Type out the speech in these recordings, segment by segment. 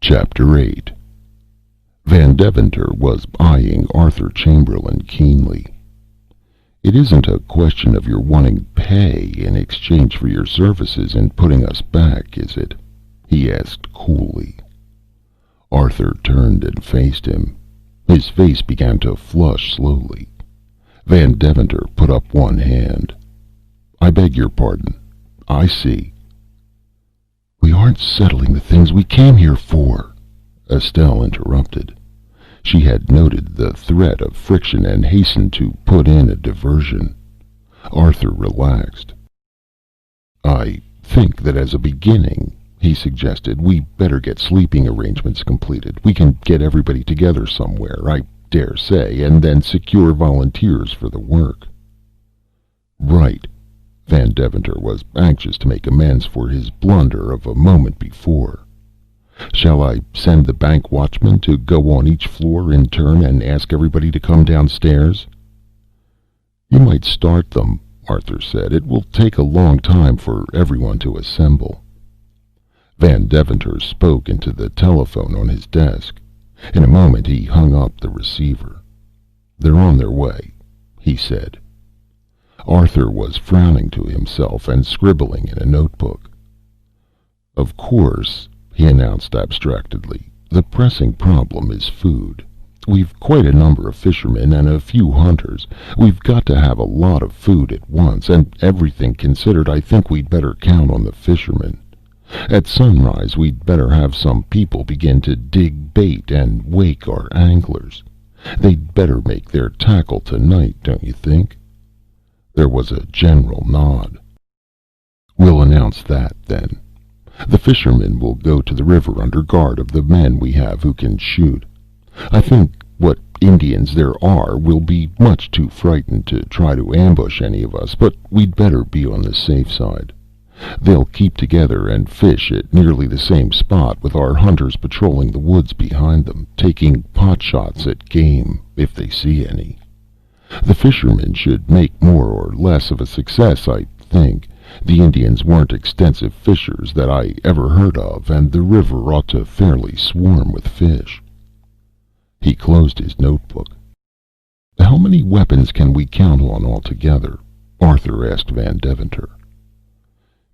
Chapter 8. Van Deventer was eyeing Arthur Chamberlain keenly. "It isn't a question of your wanting pay in exchange for your services in putting us back, is it?" he asked coolly. Arthur turned and faced him. His face began to flush slowly. Van Deventer put up one hand. "I beg your pardon. I see." "We aren't settling the things we came here for," Estelle interrupted. She had noted the threat of friction and hastened to put in a diversion. Arthur relaxed. "I think that as a beginning," he suggested, "we better get sleeping arrangements completed. We can get everybody together somewhere, I dare say, and then secure volunteers for the work." "Right." Van Deventer was anxious to make amends for his blunder of a moment before. "Shall I send the bank watchman to go on each floor in turn and ask everybody to come downstairs?" "You might start them," Arthur said. "It will take a long time for everyone to assemble." Van Deventer spoke into the telephone on his desk. In a moment he hung up the receiver. "They're on their way," he said. Arthur was frowning to himself and scribbling in a notebook. "Of course," he announced abstractedly, "the pressing problem is food. We've quite a number of fishermen and a few hunters. We've got to have a lot of food at once, and everything considered, I think we'd better count on the fishermen. At sunrise, we'd better have some people begin to dig bait and wake our anglers. They'd better make their tackle tonight, don't you think?" There was a general nod. "We'll announce that, then. The fishermen will go to the river under guard of the men we have who can shoot. I think what Indians there are will be much too frightened to try to ambush any of us, but we'd better be on the safe side. They'll keep together and fish at nearly the same spot, with our hunters patrolling the woods behind them, taking pot shots at game, if they see any. The fishermen should make more or less of a success, I think. The Indians weren't extensive fishers that I ever heard of, and the river ought to fairly swarm with fish." He closed his notebook. "How many weapons can we count on altogether?" Arthur asked Van Deventer.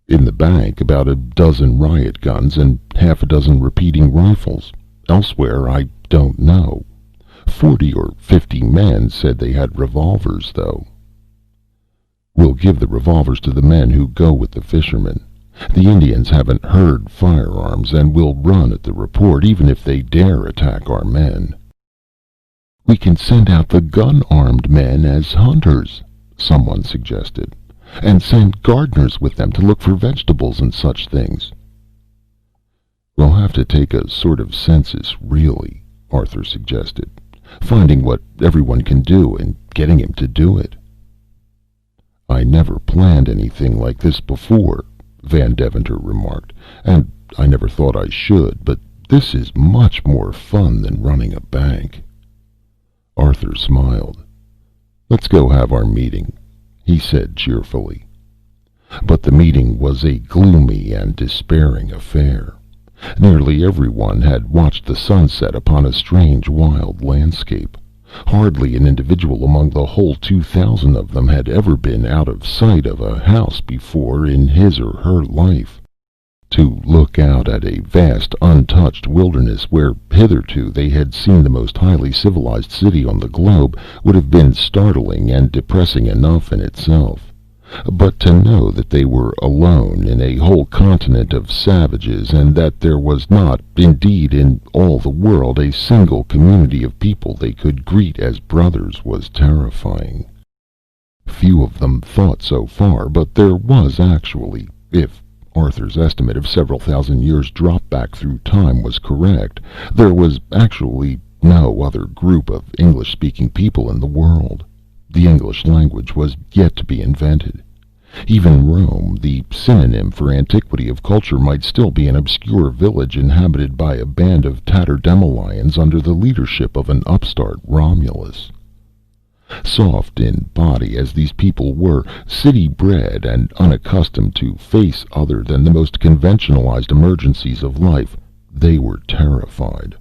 "In the bank, about a dozen riot guns and half a dozen repeating rifles. Elsewhere, I don't know. 40 or 50 men said they had revolvers, though." "We'll give the revolvers to the men who go with the fishermen. The Indians haven't heard firearms, and will run at the report, even if they dare attack our men." "We can send out the gun-armed men as hunters," someone suggested, "and send gardeners with them to look for vegetables and such things." "We'll have to take a sort of census, really," Arthur suggested, "finding what everyone can do and getting him to do it." "I never planned anything like this before," Van Deventer remarked, "and I never thought I should, but this is much more fun than running a bank." Arthur smiled. "Let's go have our meeting," he said cheerfully. But the meeting was a gloomy and despairing affair. Nearly everyone had watched the sunset upon a strange, wild landscape. Hardly an individual among the whole 2,000 of them had ever been out of sight of a house before in his or her life. To look out at a vast, untouched wilderness where hitherto they had seen the most highly civilized city on the globe would have been startling and depressing enough in itself. But to know that they were alone in a whole continent of savages, and that there was not, indeed, in all the world, a single community of people they could greet as brothers, was terrifying. Few of them thought so far, but there was actually, if Arthur's estimate of several thousand years drop back through time was correct, there was actually no other group of English-speaking people in the world. The English language was yet to be invented. Even Rome, the synonym for antiquity of culture, might still be an obscure village inhabited by a band of tatterdemalions under the leadership of an upstart Romulus. Soft in body as these people were, city-bred and unaccustomed to face other than the most conventionalized emergencies of life, They were terrified.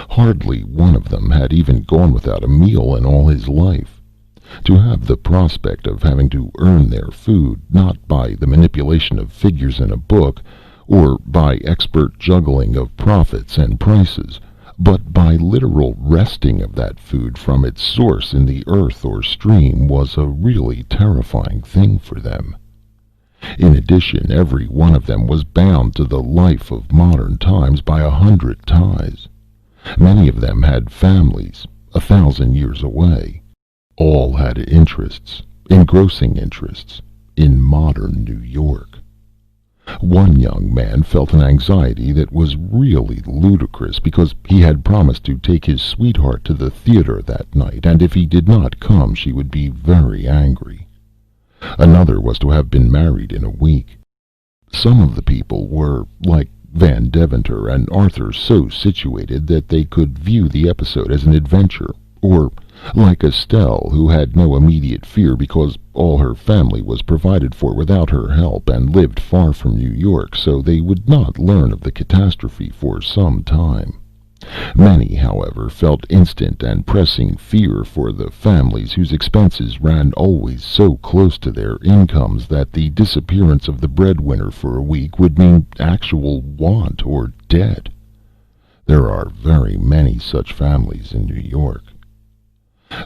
Hardly one of them had even gone without a meal in all his life. To have the prospect of having to earn their food, not by the manipulation of figures in a book, or by expert juggling of profits and prices, but by literal wresting of that food from its source in the earth or stream, was a really terrifying thing for them. In addition, every one of them was bound to the life of modern times by 100 ties. Many of them had families 1,000 years away. All had interests, engrossing interests, in modern New York. One young man felt an anxiety that was really ludicrous because he had promised to take his sweetheart to the theater that night, and if he did not come she would be very angry. Another was to have been married in a week. Some of the people were, like Van Deventer and Arthur, so situated that they could view the episode as an adventure, or like Estelle, who had no immediate fear because all her family was provided for without her help and lived far from New York, so they would not learn of the catastrophe for some time. Many, however, felt instant and pressing fear for the families whose expenses ran always so close to their incomes that the disappearance of the breadwinner for a week would mean actual want or debt. There are very many such families in New York.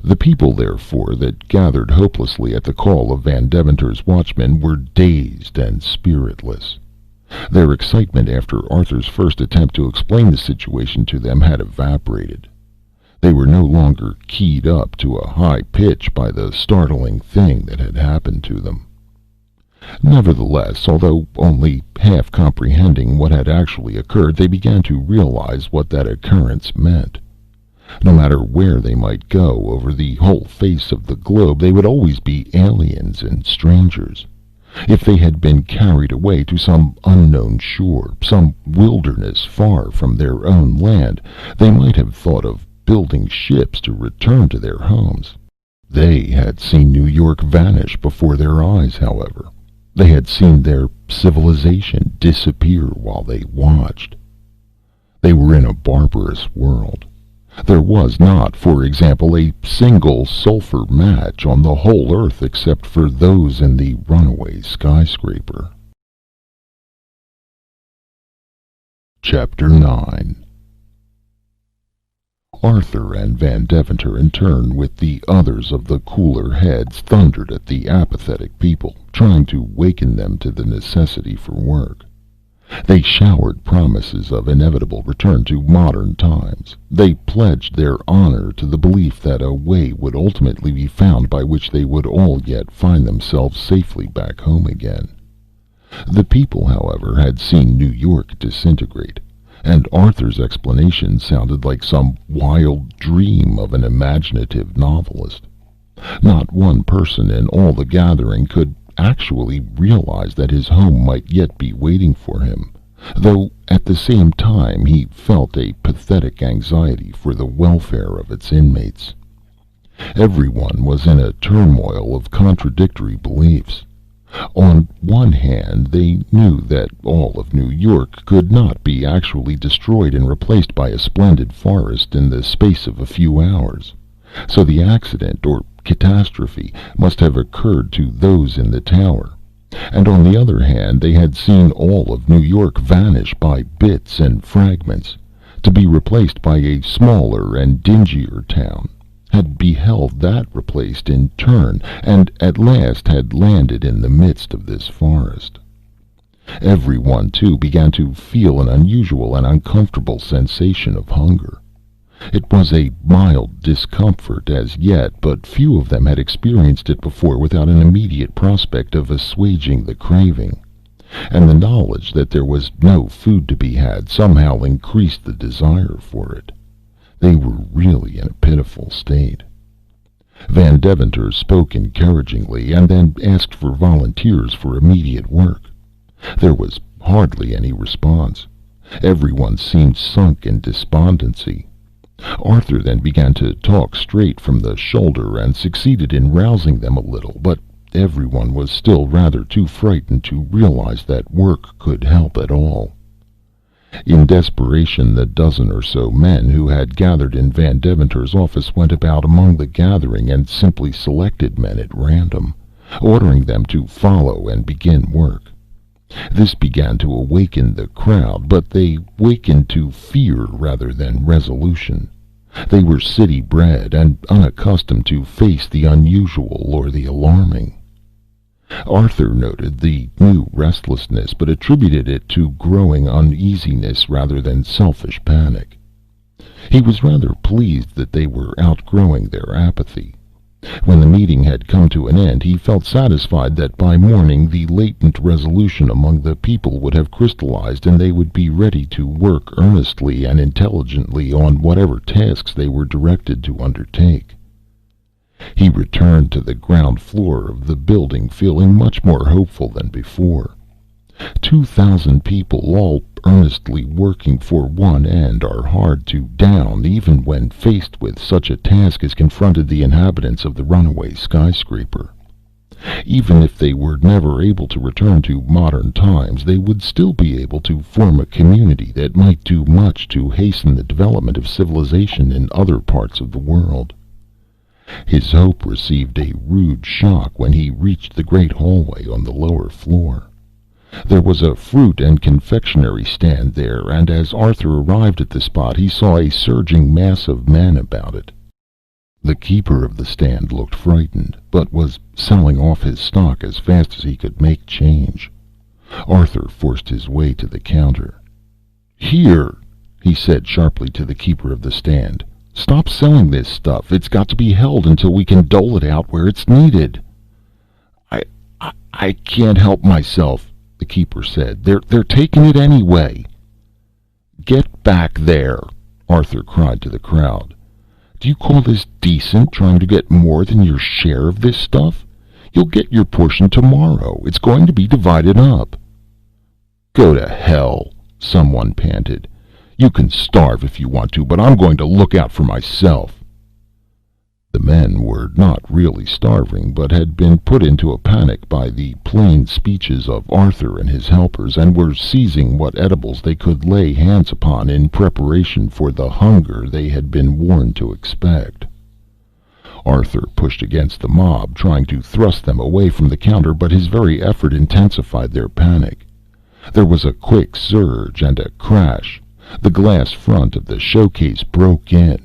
The people, therefore, that gathered hopelessly at the call of Van Deventer's watchmen were dazed and spiritless. Their excitement after Arthur's first attempt to explain the situation to them had evaporated. They were no longer keyed up to a high pitch by the startling thing that had happened to them. Nevertheless, although only half comprehending what had actually occurred, they began to realize what that occurrence meant. No matter where they might go over the whole face of the globe, they would always be aliens and strangers. If they had been carried away to some unknown shore, some wilderness far from their own land, they might have thought of building ships to return to their homes. They had seen New York vanish before their eyes, however. They had seen their civilization disappear while they watched. They were in a barbarous world. There was not, for example, a single sulfur match on the whole earth except for those in the runaway skyscraper. Chapter 9. Arthur and Van Deventer, in turn with the others of the cooler heads, thundered at the apathetic people, trying to waken them to the necessity for work. They showered promises of inevitable return to modern times. They pledged their honor to the belief that a way would ultimately be found by which they would all yet find themselves safely back home again. The people, however, had seen New York disintegrate, and Arthur's explanation sounded like some wild dream of an imaginative novelist. Not one person in all the gathering could actually realize that his home might yet be waiting for him, though at the same time he felt a pathetic anxiety for the welfare of its inmates. Everyone was in a turmoil of contradictory beliefs. On one hand, they knew that all of New York could not be actually destroyed and replaced by a splendid forest in the space of a few hours, so the accident or catastrophe must have occurred to those in the tower, and on the other hand they had seen all of New York vanish by bits and fragments, to be replaced by a smaller and dingier town, had beheld that replaced in turn, and at last had landed in the midst of this forest. Everyone, too, began to feel an unusual and uncomfortable sensation of hunger. It was a mild discomfort as yet, but few of them had experienced it before without an immediate prospect of assuaging the craving, and the knowledge that there was no food to be had somehow increased the desire for it. They were really in a pitiful state. Van Deventer spoke encouragingly, and then asked for volunteers for immediate work. There was hardly any response. Everyone seemed sunk in despondency. Arthur then began to talk straight from the shoulder and succeeded in rousing them a little, but everyone was still rather too frightened to realize that work could help at all. In desperation, the dozen or so men who had gathered in Van Deventer's office went about among the gathering and simply selected men at random, ordering them to follow and begin work. This began to awaken the crowd, but they wakened to fear rather than resolution. They were city-bred and unaccustomed to face the unusual or the alarming. Arthur noted the new restlessness, but attributed it to growing uneasiness rather than selfish panic. He was rather pleased that they were outgrowing their apathy. When the meeting had come to an end, he felt satisfied that by morning the latent resolution among the people would have crystallized, and they would be ready to work earnestly and intelligently on whatever tasks they were directed to undertake. He returned to the ground floor of the building feeling much more hopeful than before. 2,000 people, all earnestly working for one end, are hard to down, even when faced with such a task as confronted the inhabitants of the runaway skyscraper. Even if they were never able to return to modern times, they would still be able to form a community that might do much to hasten the development of civilization in other parts of the world. His hope received a rude shock when he reached the great hallway on the lower floor. There was a fruit and confectionery stand there, and as Arthur arrived at the spot, he saw a surging mass of men about it. The keeper of the stand looked frightened, but was selling off his stock as fast as he could make change. Arthur forced his way to the counter. "Here," he said sharply to the keeper of the stand. "Stop selling this stuff. It's got to be held until we can dole it out where it's needed." I can't help myself," the keeper said. They're taking it anyway." "Get back there," Arthur cried to the crowd. "Do you call this decent, trying to get more than your share of this stuff? You'll get your portion tomorrow. It's going to be divided up." "Go to hell," someone panted. "You can starve if you want to, but I'm going to look out for myself." The men were not really starving, but had been put into a panic by the plain speeches of Arthur and his helpers, and were seizing what edibles they could lay hands upon in preparation for the hunger they had been warned to expect. Arthur pushed against the mob, trying to thrust them away from the counter, but his very effort intensified their panic. There was a quick surge and a crash. The glass front of the showcase broke in.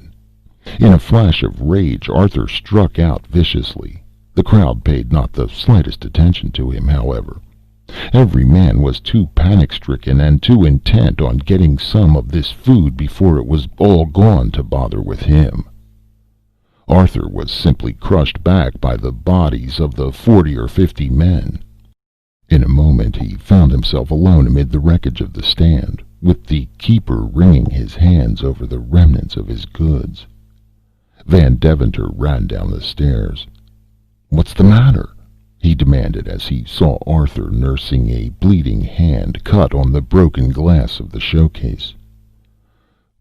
In a flash of rage, Arthur struck out viciously. The crowd paid not the slightest attention to him, however. Every man was too panic-stricken and too intent on getting some of this food before it was all gone to bother with him. Arthur was simply crushed back by the bodies of the 40 or 50 men. In a moment he found himself alone amid the wreckage of the stand, with the keeper wringing his hands over the remnants of his goods. Van Deventer ran down the stairs. "What's the matter?" he demanded as he saw Arthur nursing a bleeding hand cut on the broken glass of the showcase.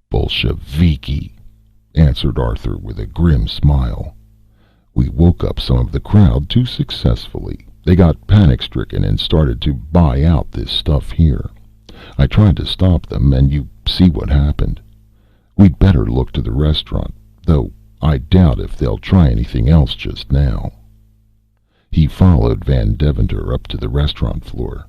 "Bolsheviki," answered Arthur with a grim smile. "We woke up some of the crowd too successfully. They got panic-stricken and started to buy out this stuff here. I tried to stop them, and you see what happened. We'd better look to the restaurant, though I doubt if they'll try anything else just now." He followed Van Deventer up to the restaurant floor.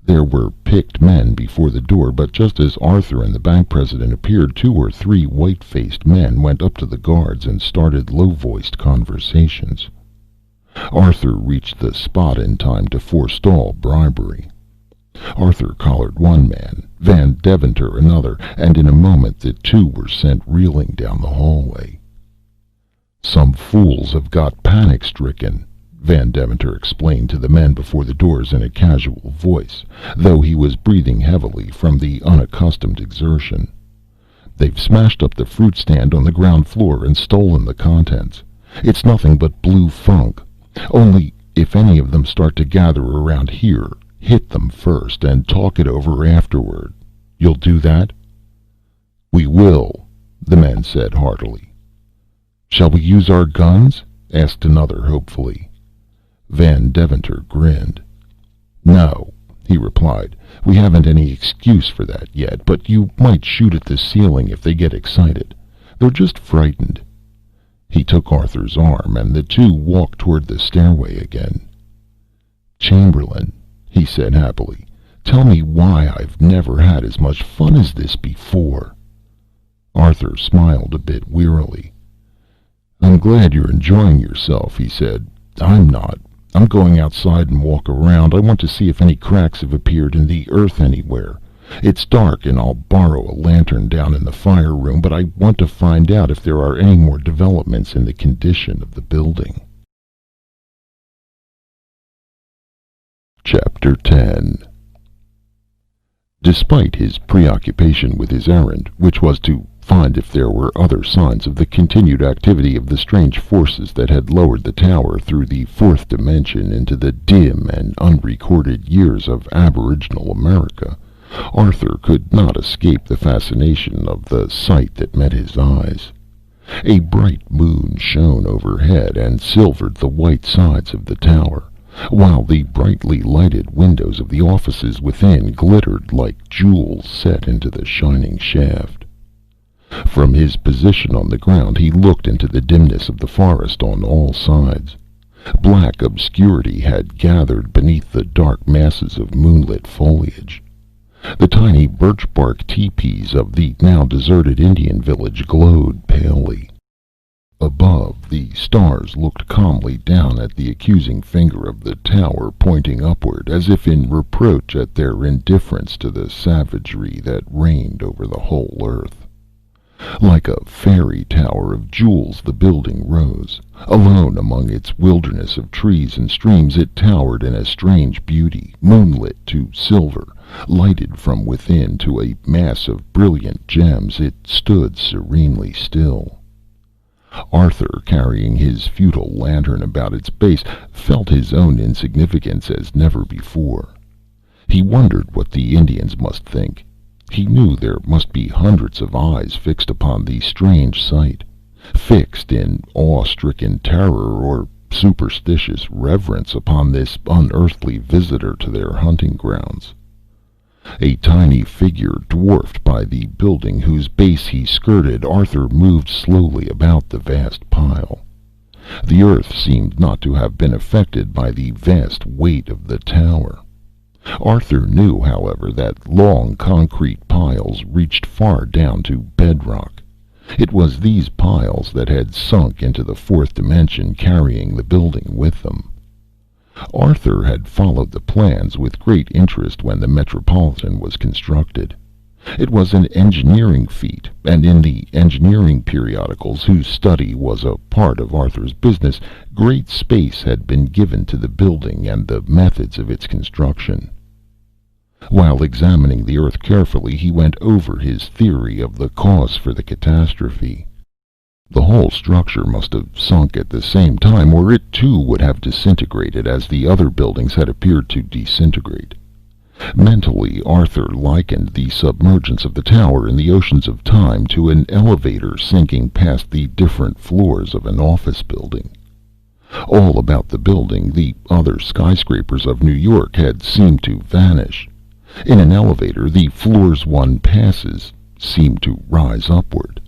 There were picked men before the door, but just as Arthur and the bank president appeared, 2 or 3 white-faced men went up to the guards and started low-voiced conversations. Arthur reached the spot in time to forestall bribery. Arthur collared one man, Van Deventer another, and in a moment the 2 were sent reeling down the hallway. "Some fools have got panic-stricken," Van Deventer explained to the men before the doors in a casual voice, though he was breathing heavily from the unaccustomed exertion. "They've smashed up the fruit stand on the ground floor and stolen the contents. It's nothing but blue funk. Only, if any of them start to gather around here, hit them first and talk it over afterward. You'll do that?" "We will," the men said heartily. "Shall we use our guns?" asked another hopefully. Van Deventer grinned. "No, he replied. "We haven't any excuse for that yet, but you might shoot at the ceiling if they get excited. They're just frightened." He took Arthur's arm, and the two walked toward the stairway again. "Chamberlain," he said happily, "tell me why I've never had as much fun as this before." Arthur smiled a bit wearily. "I'm glad you're enjoying yourself," he said. "I'm not. I'm going outside and walk around. I want to see if any cracks have appeared in the earth anywhere. It's dark, and I'll borrow a lantern down in the fire room, but I want to find out if there are any more developments in the condition of the building." Chapter 10. Despite his preoccupation with his errand, which was to find if there were other signs of the continued activity of the strange forces that had lowered the tower through the fourth dimension into the dim and unrecorded years of aboriginal America, Arthur could not escape the fascination of the sight that met his eyes. A bright moon shone overhead and silvered the white sides of the tower, while the brightly lighted windows of the offices within glittered like jewels set into the shining shaft. From his position on the ground he looked into the dimness of the forest on all sides. Black obscurity had gathered beneath the dark masses of moonlit foliage. The tiny birch-bark teepees of the now deserted Indian village glowed palely. Above, the stars looked calmly down at the accusing finger of the tower pointing upward, as if in reproach at their indifference to the savagery that reigned over the whole earth. Like a fairy tower of jewels the building rose. Alone among its wilderness of trees and streams it towered in a strange beauty, moonlit to silver, lighted from within to a mass of brilliant gems. It stood serenely still. Arthur, carrying his futile lantern about its base, felt his own insignificance as never before. He wondered what the Indians must think. He knew there must be hundreds of eyes fixed upon the strange sight, fixed in awe-stricken terror or superstitious reverence upon this unearthly visitor to their hunting grounds. A tiny figure dwarfed by the building whose base he skirted, Arthur moved slowly about the vast pile. The earth seemed not to have been affected by the vast weight of the tower. Arthur knew, however, that long concrete piles reached far down to bedrock. It was these piles that had sunk into the fourth dimension, carrying the building with them. Arthur had followed the plans with great interest when the Metropolitan was constructed. It was an engineering feat, and in the engineering periodicals, whose study was a part of Arthur's business, great space had been given to the building and the methods of its construction. While examining the earth carefully, he went over his theory of the cause for the catastrophe. The whole structure must have sunk at the same time, or it too would have disintegrated as the other buildings had appeared to disintegrate. Mentally, Arthur likened the submergence of the tower in the oceans of time to an elevator sinking past the different floors of an office building. All about the building, the other skyscrapers of New York had seemed to vanish. In an elevator, the floors one passes seem to rise upward.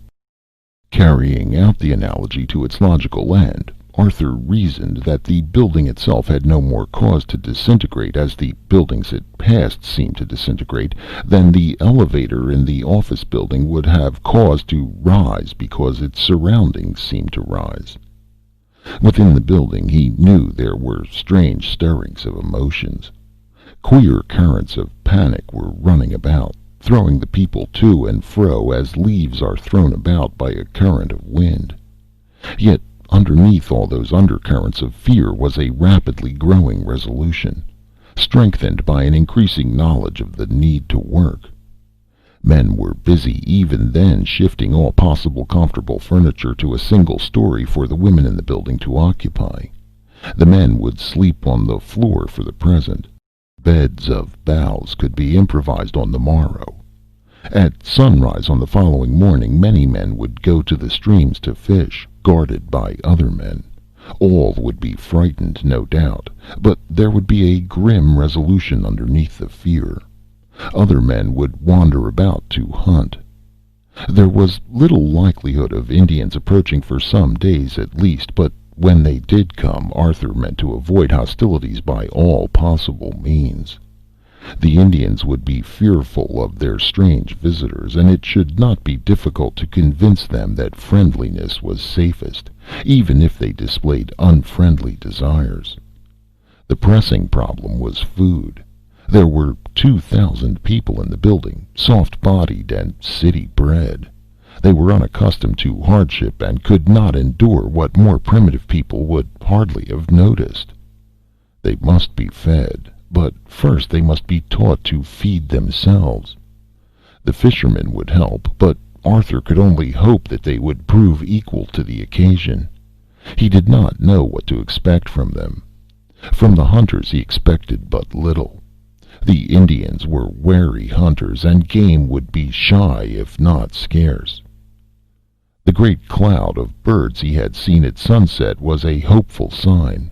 Carrying out the analogy to its logical end, Arthur reasoned that the building itself had no more cause to disintegrate, as the buildings it passed seemed to disintegrate, than the elevator in the office building would have cause to rise because its surroundings seemed to rise. Within the building, he knew there were strange stirrings of emotions. Queer currents of panic were running about, throwing the people to and fro as leaves are thrown about by a current of wind. Yet underneath all those undercurrents of fear was a rapidly growing resolution, strengthened by an increasing knowledge of the need to work. Men were busy even then shifting all possible comfortable furniture to a single story for the women in the building to occupy. The men would sleep on the floor for the present. Beds of boughs could be improvised on the morrow. At sunrise on the following morning, many men would go to the streams to fish, guarded by other men. All would be frightened, no doubt, but there would be a grim resolution underneath the fear. Other men would wander about to hunt. There was little likelihood of Indians approaching for some days at least, but when they did come, Arthur meant to avoid hostilities by all possible means. The Indians would be fearful of their strange visitors, and it should not be difficult to convince them that friendliness was safest, even if they displayed unfriendly desires. The pressing problem was food. There were 2,000 people in the building, soft-bodied and city-bred. They were unaccustomed to hardship and could not endure what more primitive people would hardly have noticed. They must be fed, but first they must be taught to feed themselves. The fishermen would help, but Arthur could only hope that they would prove equal to the occasion. He did not know what to expect from them. From the hunters he expected but little. The Indians were wary hunters, and game would be shy if not scarce. The great cloud of birds he had seen at sunset was a hopeful sign.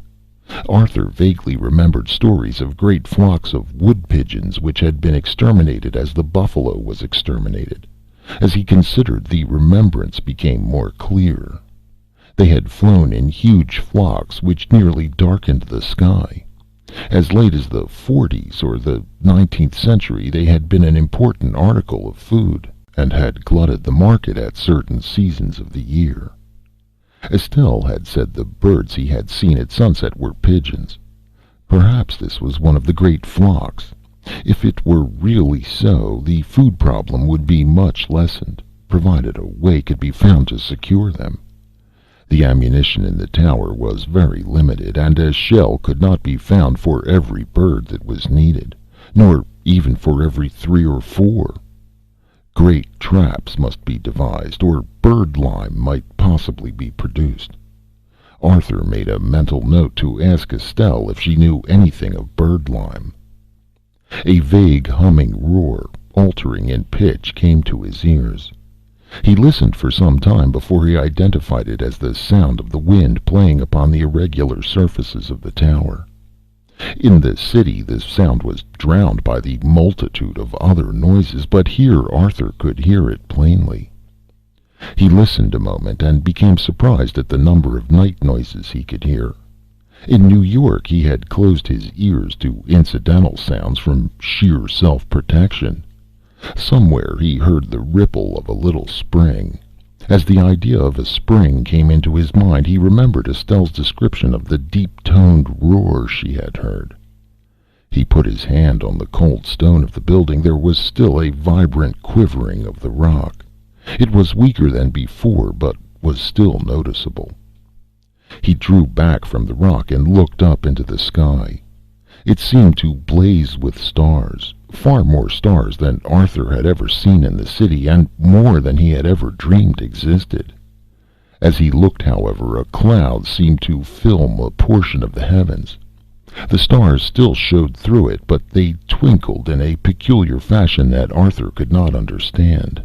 Arthur vaguely remembered stories of great flocks of wood pigeons which had been exterminated as the buffalo was exterminated. As he considered, the remembrance became more clear. They had flown in huge flocks which nearly darkened the sky. As late as the 40s or the 19th century, they had been an important article of food, and had glutted the market at certain seasons of the year. Estelle had said the birds he had seen at sunset were pigeons. Perhaps this was one of the great flocks. If it were really so, the food problem would be much lessened, provided a way could be found to secure them. The ammunition in the tower was very limited, and a shell could not be found for every bird that was needed, nor even for every 3 or 4. Great traps must be devised, or bird lime might possibly be produced. Arthur made a mental note to ask Estelle if she knew anything of bird lime. A vague humming roar, altering in pitch, came to his ears. He listened for some time before he identified it as the sound of the wind playing upon the irregular surfaces of the tower. In the city the sound was drowned by the multitude of other noises, but here Arthur could hear it plainly. He listened a moment and became surprised at the number of night noises he could hear. In New York he had closed his ears to incidental sounds from sheer self-protection. Somewhere he heard the ripple of a little spring. As the idea of a spring came into his mind, he remembered Estelle's description of the deep-toned roar she had heard. He put his hand on the cold stone of the building. There was still a vibrant quivering of the rock. It was weaker than before, but was still noticeable. He drew back from the rock and looked up into the sky. It seemed to blaze with stars, far more stars than Arthur had ever seen in the city, and more than he had ever dreamed existed. As he looked, however, a cloud seemed to film a portion of the heavens. The stars still showed through it, but they twinkled in a peculiar fashion that Arthur could not understand.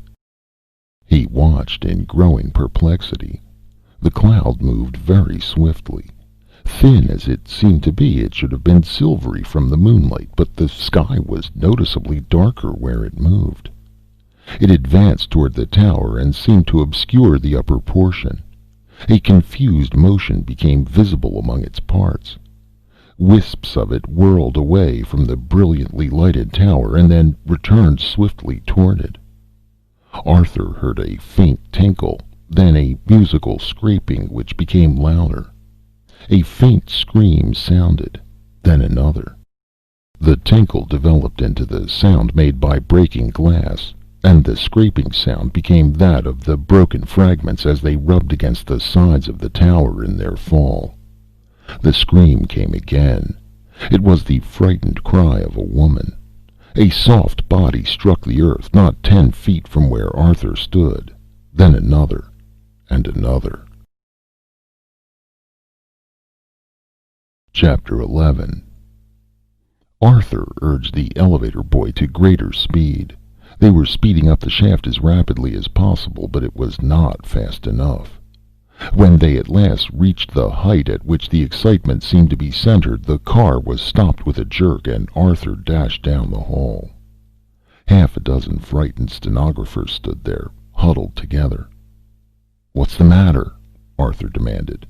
He watched in growing perplexity. The cloud moved very swiftly. Thin as it seemed to be, it should have been silvery from the moonlight, but the sky was noticeably darker where it moved. It advanced toward the tower and seemed to obscure the upper portion. A confused motion became visible among its parts. Wisps of it whirled away from the brilliantly lighted tower and then returned swiftly toward it. Arthur heard a faint tinkle, then a musical scraping which became louder. A faint scream sounded, then another. The tinkle developed into the sound made by breaking glass, and the scraping sound became that of the broken fragments as they rubbed against the sides of the tower in their fall. The scream came again. It was the frightened cry of a woman. A soft body struck the earth not 10 feet from where Arthur stood, then another, and another. Chapter 11. Arthur urged the elevator boy to greater speed. They were speeding up the shaft as rapidly as possible, but it was not fast enough. When they at last reached the height at which the excitement seemed to be centered, the car was stopped with a jerk and Arthur dashed down the hall. Half a dozen frightened stenographers stood there, huddled together. "What's the matter?" Arthur demanded.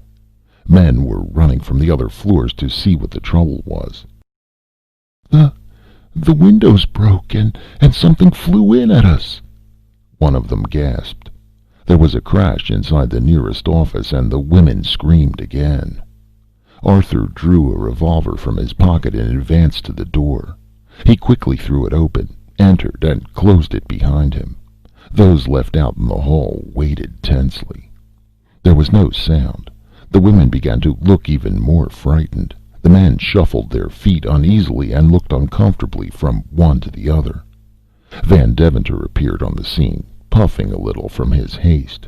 Men were running from the other floors to see what the trouble was. The the windows broke and something flew in at us," one of them gasped. There was a crash inside the nearest office and the women screamed again. Arthur drew a revolver from his pocket and advanced to the door. He quickly threw it open, entered, and closed it behind him. Those left out in the hall waited tensely. There was no sound. The women began to look even more frightened. The men shuffled their feet uneasily and looked uncomfortably from one to the other. Van Deventer appeared on the scene, puffing a little from his haste.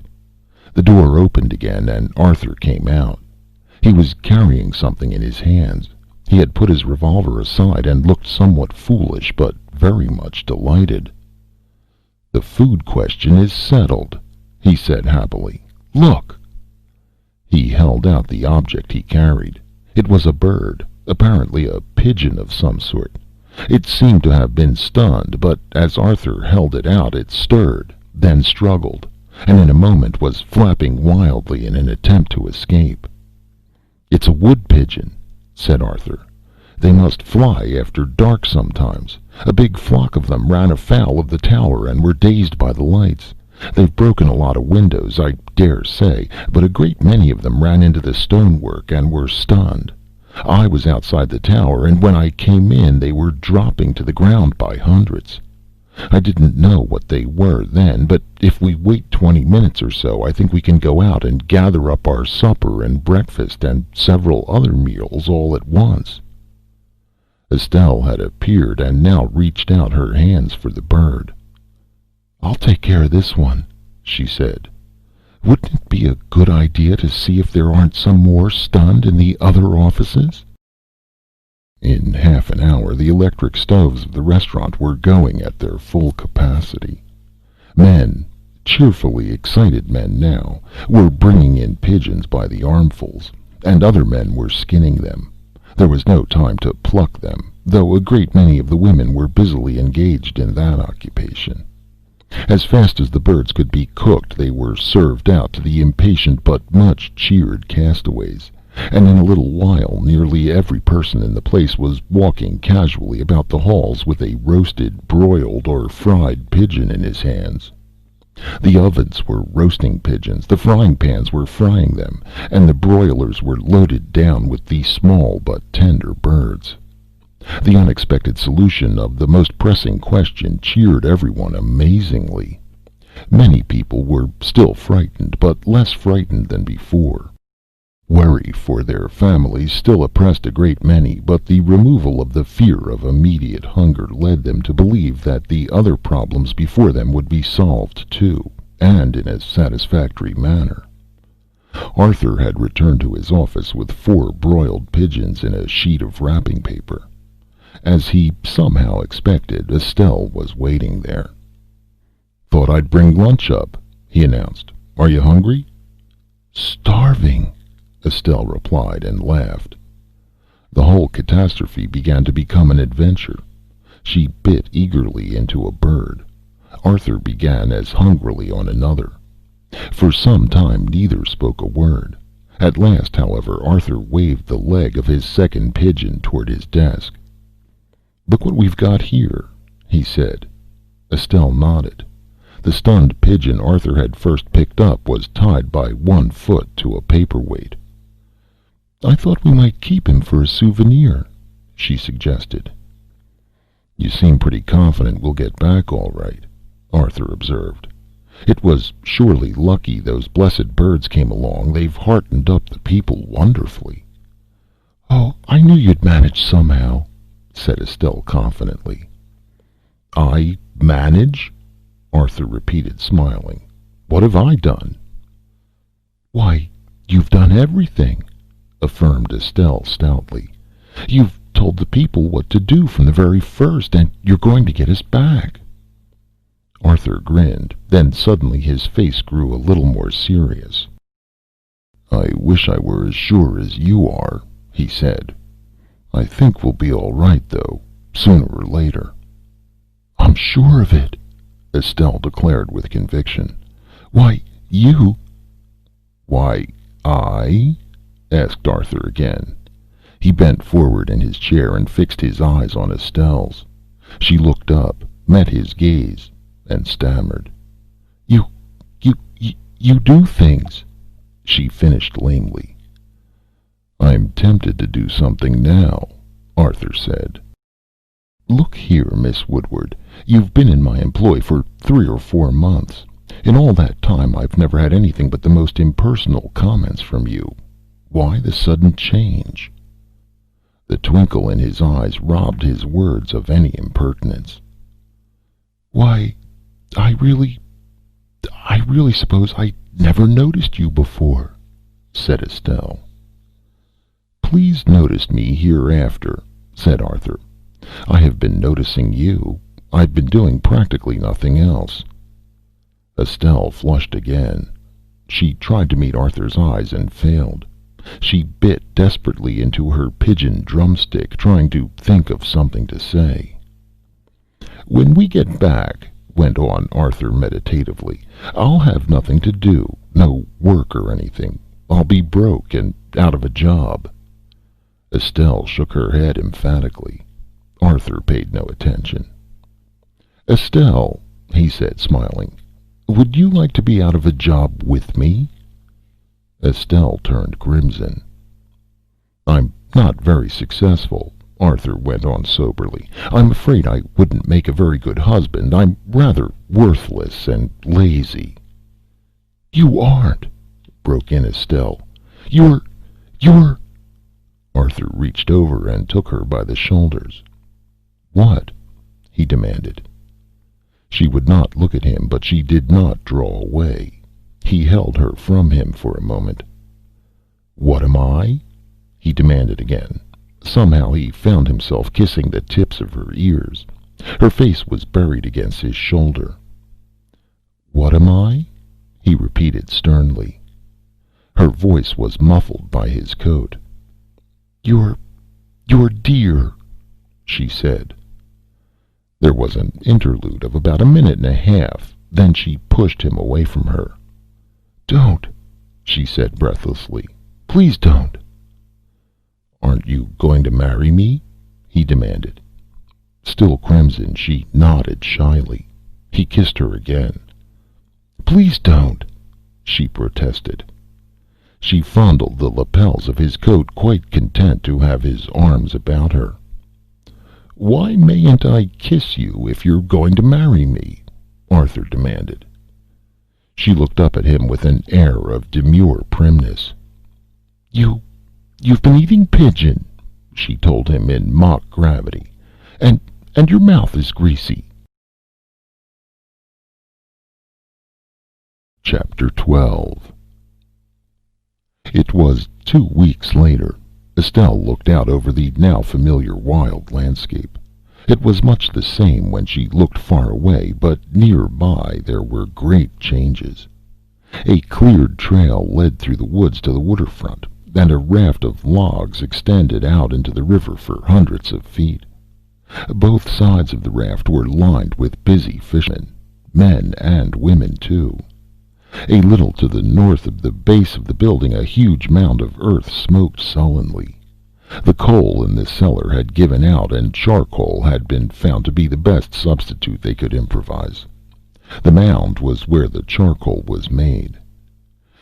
The door opened again and Arthur came out. He was carrying something in his hands. He had put his revolver aside and looked somewhat foolish, but very much delighted. "The food question is settled," he said happily. "Look!" He held out the object he carried. It was a bird, apparently a pigeon of some sort. It seemed to have been stunned, but as Arthur held it out, it stirred, then struggled, and in a moment was flapping wildly in an attempt to escape. "It's a wood pigeon," said Arthur. "They must fly after dark sometimes. A big flock of them ran afoul of the tower and were dazed by the lights. They've broken a lot of windows, I dare say, but a great many of them ran into the stonework and were stunned. I was outside the tower, and when I came in they were dropping to the ground by hundreds. I didn't know what they were then, but if we wait 20 minutes or so, I think we can go out and gather up our supper and breakfast and several other meals all at once." Estelle had appeared and now reached out her hands for the bird. "I'll take care of this one," she said. "Wouldn't it be a good idea to see if there aren't some more stunned in the other offices?" In half an hour, the electric stoves of the restaurant were going at their full capacity. Men, cheerfully excited men now, were bringing in pigeons by the armfuls, and other men were skinning them. There was no time to pluck them, though a great many of the women were busily engaged in that occupation. As fast as the birds could be cooked, they were served out to the impatient but much cheered castaways, and in a little while nearly every person in the place was walking casually about the halls with a roasted, broiled, or fried pigeon in his hands. The ovens were roasting pigeons, the frying pans were frying them, and the broilers were loaded down with the small but tender birds. The unexpected solution of the most pressing question cheered everyone amazingly. Many people were still frightened, but less frightened than before. Worry for their families still oppressed a great many, but the removal of the fear of immediate hunger led them to believe that the other problems before them would be solved too, and in a satisfactory manner. Arthur had returned to his office with 4 broiled pigeons in a sheet of wrapping paper. As he somehow expected, Estelle was waiting there. "Thought I'd bring lunch up," he announced. "Are you hungry?" "Starving," Estelle replied and laughed. The whole catastrophe began to become an adventure. She bit eagerly into a bird. Arthur began as hungrily on another. For some time neither spoke a word. At last, however, Arthur waved the leg of his second pigeon toward his desk. "Look what we've got here," he said. Estelle nodded. The stunned pigeon Arthur had first picked up was tied by one foot to a paperweight. "I thought we might keep him for a souvenir," she suggested. "You seem pretty confident we'll get back all right," Arthur observed. "It was surely lucky those blessed birds came along. They've heartened up the people wonderfully." "Oh, I knew you'd manage somehow," said Estelle confidently. "I manage?" Arthur repeated, smiling. "What have I done?" "Why, you've done everything," affirmed Estelle stoutly. "You've told the people what to do from the very first, and you're going to get us back." Arthur grinned, then suddenly his face grew a little more serious. I wish I were as sure as you are, he said. I think we'll be all right, though, sooner or later. I'm sure of it, Estelle declared with conviction. Why, you... Why, I? Asked Arthur again. He bent forward in his chair and fixed his eyes on Estelle's. She looked up, met his gaze, and stammered. You do things, she finished lamely. I'm tempted to do something now, Arthur said. Look here, Miss Woodward, you've been in my employ for 3 or 4 months. In all that time I've never had anything but the most impersonal comments from you. Why the sudden change? The twinkle in his eyes robbed his words of any impertinence. Why, I really suppose I never noticed you before, said Estelle. Please notice me hereafter, said Arthur. I have been noticing you. I've been doing practically nothing else. Estelle flushed again. She tried to meet Arthur's eyes and failed. She bit desperately into her pigeon drumstick, trying to think of something to say. When we get back, went on Arthur meditatively, I'll have nothing to do, no work or anything. I'll be broke and out of a job. Estelle shook her head emphatically. Arthur paid no attention. Estelle, he said, smiling, would you like to be out of a job with me? Estelle turned crimson. I'm not very successful, Arthur went on soberly. I'm afraid I wouldn't make a very good husband. I'm rather worthless and lazy. You aren't, broke in Estelle. You're... Arthur reached over and took her by the shoulders. What? He demanded. She would not look at him, but she did not draw away. He held her from him for a moment. What am I? He demanded again. Somehow he found himself kissing the tips of her ears. Her face was buried against his shoulder. What am I? He repeated sternly. Her voice was muffled by his coat. You're dear, she said. There was an interlude of about a minute and a half. Then she pushed him away from her. Don't, she said breathlessly. Please don't. Aren't you going to marry me? He demanded. Still crimson, she nodded shyly. He kissed her again. Please don't, she protested. She fondled the lapels of his coat, quite content to have his arms about her. Why mayn't I kiss you if you're going to marry me? Arthur demanded. She looked up at him with an air of demure primness. You've been eating pigeon, she told him in mock gravity, and your mouth is greasy. Chapter 12. It was 2 weeks later. Estelle looked out over the now familiar wild landscape. It was much the same when she looked far away, but nearby there were great changes. A cleared trail led through the woods to the waterfront, and a raft of logs extended out into the river for hundreds of feet. Both sides of the raft were lined with busy fishermen, men and women too. A little to the north of the base of the building, a huge mound of earth smoked sullenly. The coal in the cellar had given out, and charcoal had been found to be the best substitute they could improvise. The mound was where the charcoal was made.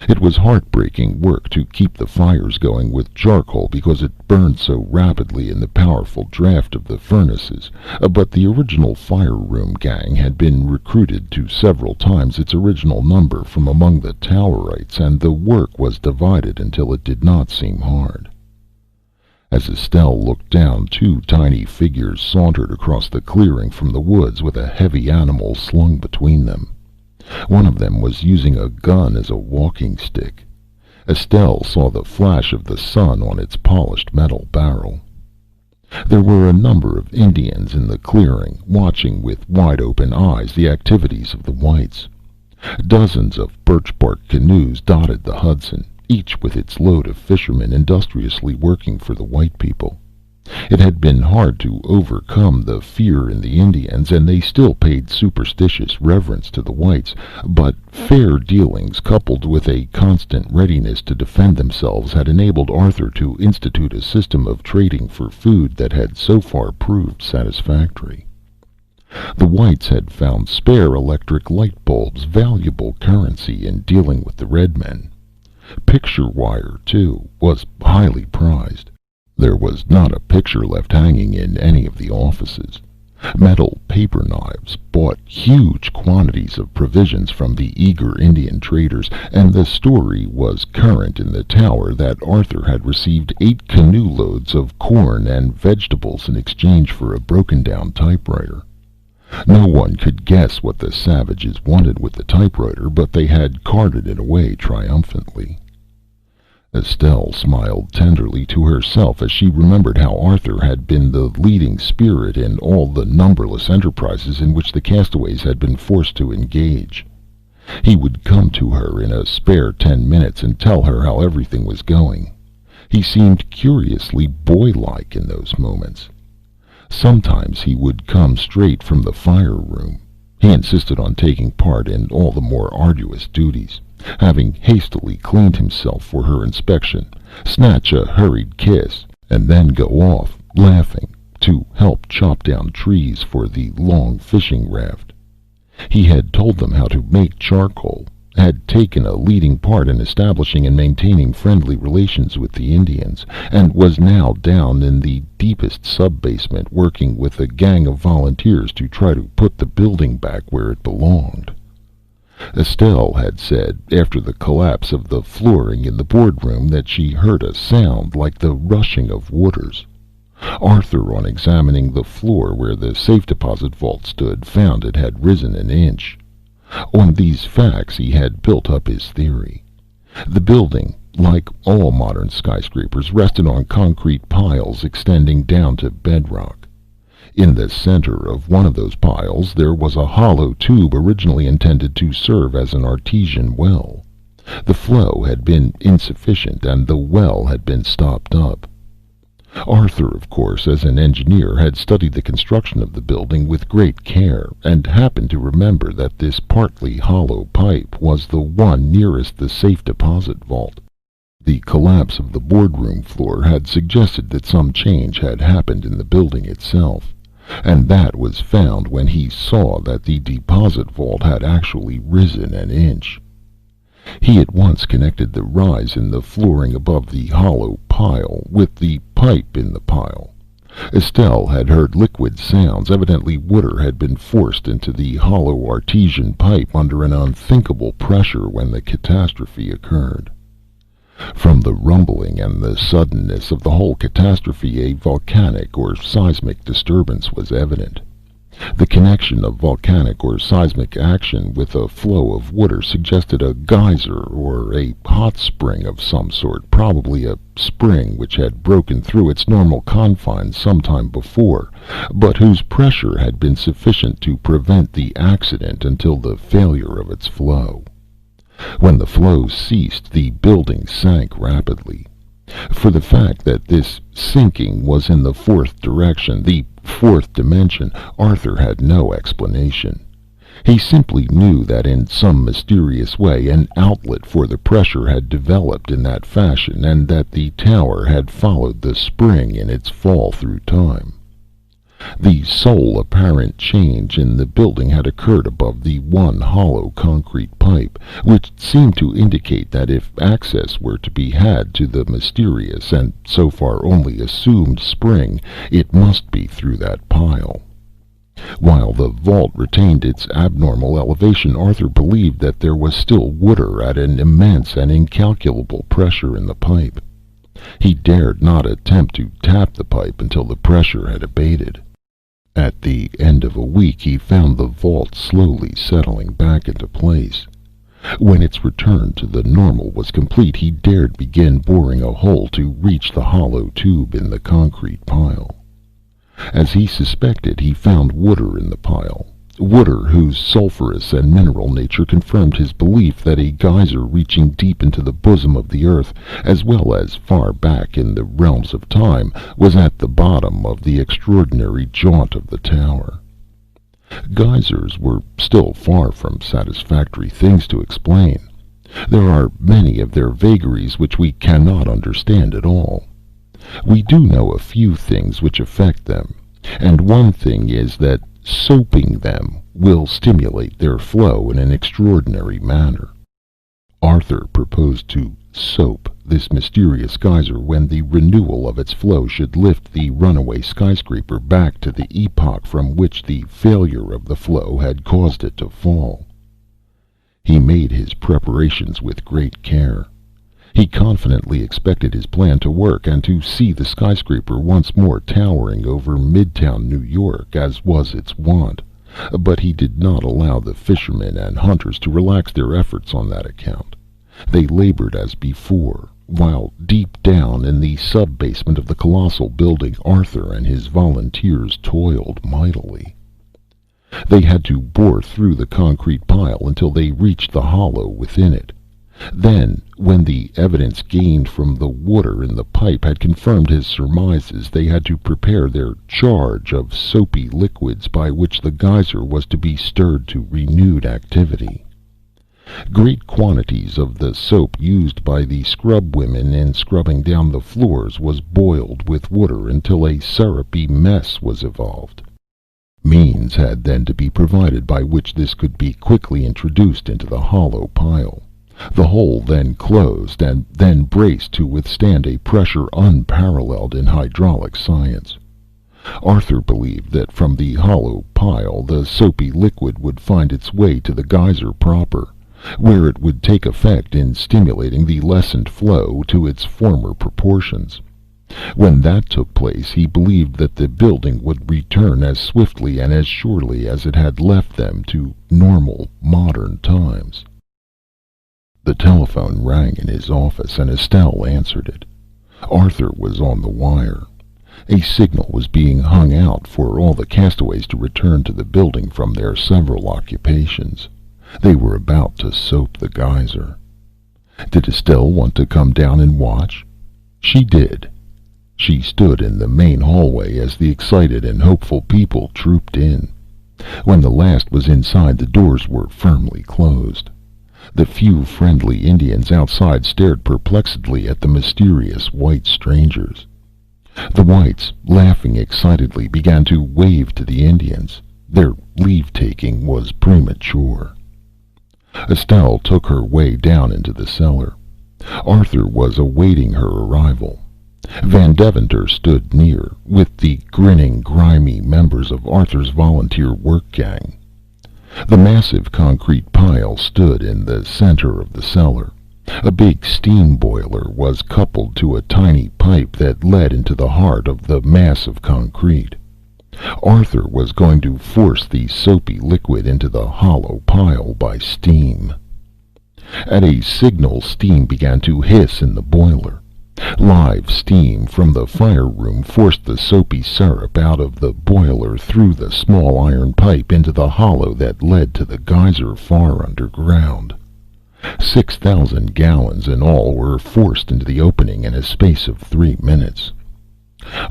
It was heartbreaking work to keep the fires going with charcoal because it burned so rapidly in the powerful draft of the furnaces, but the original fire room gang had been recruited to several times its original number from among the Towerites, and the work was divided until it did not seem hard. As Estelle looked down, 2 tiny figures sauntered across the clearing from the woods with a heavy animal slung between them. One of them was using a gun as a walking stick. Estelle saw the flash of the sun on its polished metal barrel. There were a number of Indians in the clearing, watching with wide-open eyes the activities of the whites. Dozens of birch-bark canoes dotted the Hudson, each with its load of fishermen industriously working for the white people. It had been hard to overcome the fear in the Indians, and they still paid superstitious reverence to the whites, but fair dealings coupled with a constant readiness to defend themselves had enabled Arthur to institute a system of trading for food that had so far proved satisfactory. The whites had found spare electric light bulbs valuable currency in dealing with the red men. Picture wire, too, was highly prized. There was not a picture left hanging in any of the offices. Metal paper knives bought huge quantities of provisions from the eager Indian traders, and the story was current in the tower that Arthur had received 8 canoe loads of corn and vegetables in exchange for a broken-down typewriter. No one could guess what the savages wanted with the typewriter, but they had carted it away triumphantly. Estelle smiled tenderly to herself as she remembered how Arthur had been the leading spirit in all the numberless enterprises in which the castaways had been forced to engage. He would come to her in a spare 10 minutes and tell her how everything was going. He seemed curiously boylike in those moments. Sometimes he would come straight from the fire room. He insisted on taking part in all the more arduous duties, having hastily cleaned himself for her inspection, snatch a hurried kiss, and then go off, laughing, to help chop down trees for the long fishing raft. He had told them how to make charcoal, had taken a leading part in establishing and maintaining friendly relations with the Indians, and was now down in the deepest sub-basement working with a gang of volunteers to try to put the building back where it belonged. Estelle had said, after the collapse of the flooring in the boardroom, that she heard a sound like the rushing of waters. Arthur, on examining the floor where the safe deposit vault stood, found it had risen an inch. On these facts he had built up his theory. The building, like all modern skyscrapers, rested on concrete piles extending down to bedrock. In the center of one of those piles there was a hollow tube originally intended to serve as an artesian well. The flow had been insufficient, and the well had been stopped up. Arthur, of course, as an engineer, had studied the construction of the building with great care, and happened to remember that this partly hollow pipe was the one nearest the safe deposit vault. The collapse of the boardroom floor had suggested that some change had happened in the building itself, and that was found when he saw that the deposit vault had actually risen an inch. He at once connected the rise in the flooring above the hollow pile with the pipe in the pile. Estelle had heard liquid sounds. Evidently water had been forced into the hollow artesian pipe under an unthinkable pressure when the catastrophe occurred. From the rumbling and the suddenness of the whole catastrophe, a volcanic or seismic disturbance was evident. The connection of volcanic or seismic action with a flow of water suggested a geyser or a hot spring of some sort, probably a spring which had broken through its normal confines some time before, but whose pressure had been sufficient to prevent the accident until the failure of its flow. When the flow ceased, the building sank rapidly. For the fact that this sinking was in the fourth direction, the fourth dimension, Arthur had no explanation. He simply knew that in some mysterious way an outlet for the pressure had developed in that fashion, and that the tower had followed the spring in its fall through time. The sole apparent change in the building had occurred above the one hollow concrete pipe, which seemed to indicate that if access were to be had to the mysterious and so far only assumed spring, it must be through that pile. While the vault retained its abnormal elevation, Arthur believed that there was still water at an immense and incalculable pressure in the pipe. He dared not attempt to tap the pipe until the pressure had abated. At the end of a week he found the vault slowly settling back into place. When its return to the normal was complete, he dared begin boring a hole to reach the hollow tube in the concrete pile. As he suspected, he found water in the pile. water whose sulfurous and mineral nature confirmed his belief that a geyser reaching deep into the bosom of the earth, as well as far back in the realms of time, was at the bottom of the extraordinary jaunt of the tower. Geysers were still far from satisfactory things to explain. There are many of their vagaries which we cannot understand at all. We do know a few things which affect them, and one thing is that soaping them will stimulate their flow in an extraordinary manner. Arthur proposed to soap this mysterious geyser when the renewal of its flow should lift the runaway skyscraper back to the epoch from which the failure of the flow had caused it to fall. He made his preparations with great care. He confidently expected his plan to work and to see the skyscraper once more towering over Midtown New York, as was its wont, but he did not allow the fishermen and hunters to relax their efforts on that account. They labored as before, while deep down in the sub-basement of the colossal building Arthur and his volunteers toiled mightily. They had to bore through the concrete pile until they reached the hollow within it. Then, when the evidence gained from the water in the pipe had confirmed his surmises, they had to prepare their charge of soapy liquids by which the geyser was to be stirred to renewed activity. Great quantities of the soap used by the scrub women in scrubbing down the floors was boiled with water until a syrupy mess was evolved. Means had then to be provided by which this could be quickly introduced into the hollow pile. The hole then closed and then braced to withstand a pressure unparalleled in hydraulic science. Arthur believed that from the hollow pile the soapy liquid would find its way to the geyser proper, where it would take effect in stimulating the lessened flow to its former proportions. When that took place, he believed that the building would return as swiftly and as surely as it had left them to normal, modern times. The telephone rang in his office, and Estelle answered it. Arthur was on the wire. A signal was being hung out for all the castaways to return to the building from their several occupations. They were about to soap the geyser. Did Estelle want to come down and watch? She did. She stood in the main hallway as the excited and hopeful people trooped in. When the last was inside, the doors were firmly closed. The few friendly Indians outside stared perplexedly at the mysterious white strangers. The whites, laughing excitedly, began to wave to the Indians. Their leave-taking was premature. Estelle took her way down into the cellar. Arthur was awaiting her arrival. Van Deventer stood near, with the grinning, grimy members of Arthur's volunteer work gang. The massive concrete pile stood in the center of the cellar. A big steam boiler was coupled to a tiny pipe that led into the heart of the mass of concrete. Arthur was going to force the soapy liquid into the hollow pile by steam. At a signal, steam began to hiss in the boiler. Live steam from the fire room forced the soapy syrup out of the boiler through the small iron pipe into the hollow that led to the geyser far underground. 6,000 gallons in all were forced into the opening in a space of 3 minutes.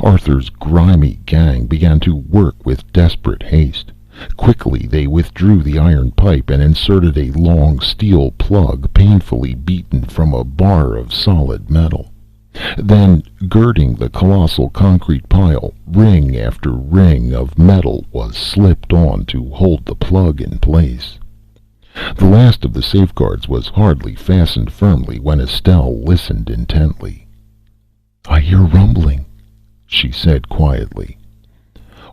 Arthur's grimy gang began to work with desperate haste. Quickly they withdrew the iron pipe and inserted a long steel plug painfully beaten from a bar of solid metal. Then, girding the colossal concrete pile, ring after ring of metal was slipped on to hold the plug in place. The last of the safeguards was hardly fastened firmly when Estelle listened intently. "I hear rumbling," she said quietly.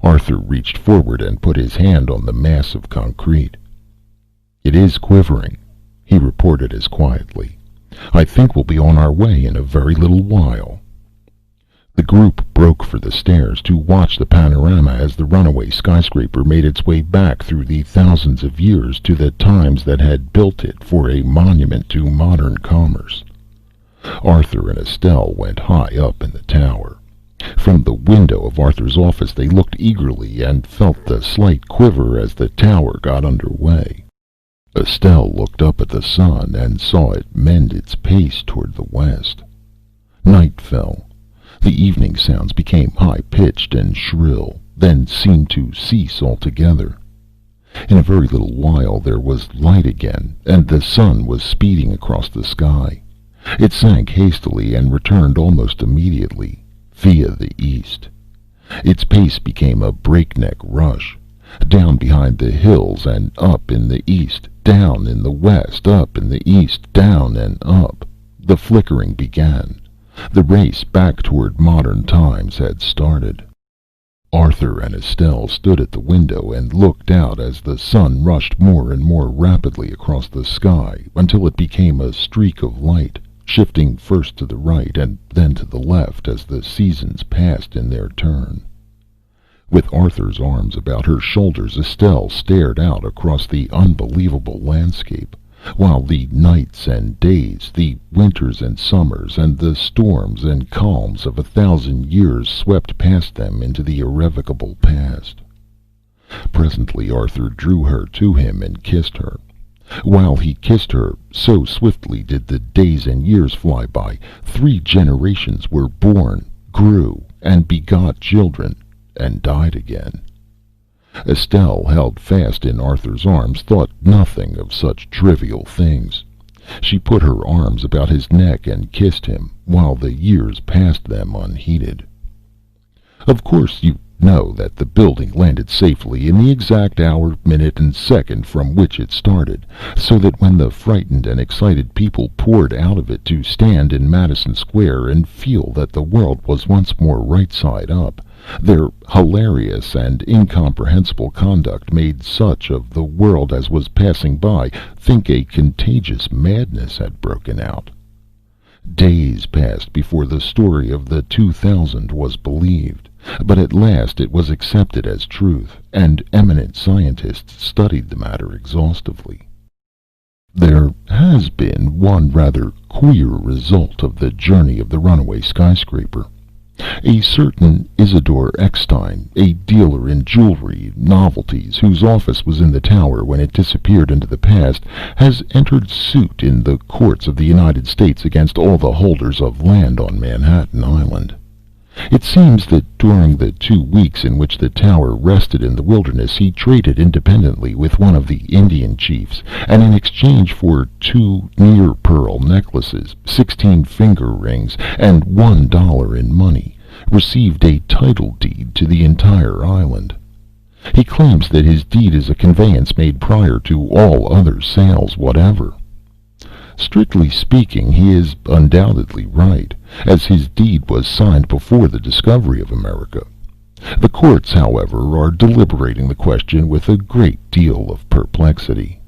Arthur reached forward and put his hand on the mass of concrete. "It is quivering," he reported as quietly. "I think we'll be on our way in a very little while." The group broke for the stairs to watch the panorama as the runaway skyscraper made its way back through the thousands of years to the times that had built it for a monument to modern commerce. Arthur and Estelle went high up in the tower. From the window of Arthur's office they looked eagerly and felt the slight quiver as the tower got under way. Estelle looked up at the sun and saw it mend its pace toward the west. Night fell. The evening sounds became high-pitched and shrill, then seemed to cease altogether. In a very little while there was light again, and the sun was speeding across the sky. It sank hastily and returned almost immediately, via the east. Its pace became a breakneck rush, down behind the hills and up in the east, down in the west, up in the east, down and up. The flickering began. The race back toward modern times had started. Arthur and Estelle stood at the window and looked out as the sun rushed more and more rapidly across the sky until it became a streak of light, shifting first to the right and then to the left as the seasons passed in their turn. With Arthur's arms about her shoulders, Estelle stared out across the unbelievable landscape, while the nights and days, the winters and summers, and the storms and calms of 1,000 years swept past them into the irrevocable past. Presently Arthur drew her to him and kissed her. While he kissed her, so swiftly did the days and years fly by, 3 generations were born, grew, and begot children, and died again. Estelle, held fast in Arthur's arms, thought nothing of such trivial things. She put her arms about his neck and kissed him, while the years passed them unheeded. Of course you know that the building landed safely in the exact hour, minute, and second from which it started, so that when the frightened and excited people poured out of it to stand in Madison Square and feel that the world was once more right side up, their hilarious and incomprehensible conduct made such of the world as was passing by think a contagious madness had broken out. Days passed before the story of the 2000 was believed, but at last it was accepted as truth, and eminent scientists studied the matter exhaustively. There has been one rather queer result of the journey of the runaway skyscraper. A certain Isidore Eckstein, a dealer in jewelry novelties, whose office was in the tower when it disappeared into the past, has entered suit in the courts of the United States against all the holders of land on Manhattan Island. It seems that during the 2 weeks in which the tower rested in the wilderness, he traded independently with one of the Indian chiefs, and in exchange for 2 near-pearl necklaces, 16 finger rings, and $1 in money, received a title deed to the entire island. He claims that his deed is a conveyance made prior to all other sales whatever. Strictly speaking, he is undoubtedly right, as his deed was signed before the discovery of America. The courts, however, are deliberating the question with a great deal of perplexity.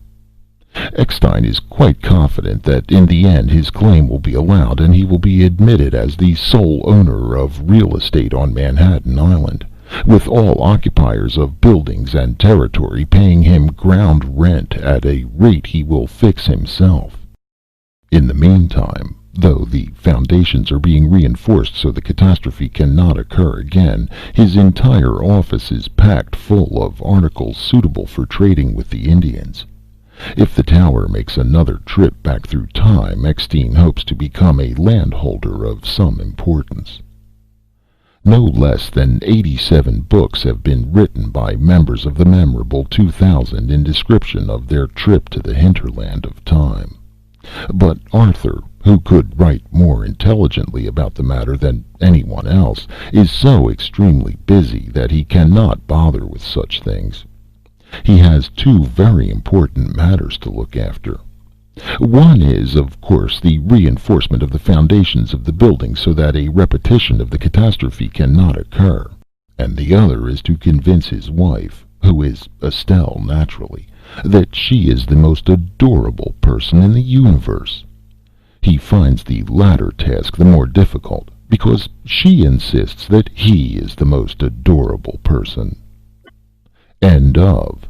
Eckstein is quite confident that in the end his claim will be allowed, and he will be admitted as the sole owner of real estate on Manhattan Island, with all occupiers of buildings and territory paying him ground rent at a rate he will fix himself. In the meantime, though the foundations are being reinforced so the catastrophe cannot occur again, his entire office is packed full of articles suitable for trading with the Indians. If the tower makes another trip back through time, Eckstein hopes to become a landholder of some importance. No less than 87 books have been written by members of the memorable 2000 in description of their trip to the hinterland of time. But Arthur, who could write more intelligently about the matter than anyone else, is so extremely busy that he cannot bother with such things. He has 2 very important matters to look after. One is, of course, the reinforcement of the foundations of the building so that a repetition of the catastrophe cannot occur, and the other is to convince his wife, who is Estelle naturally, that she is the most adorable person in the universe. He finds the latter task the more difficult, because she insists that he is the most adorable person. End of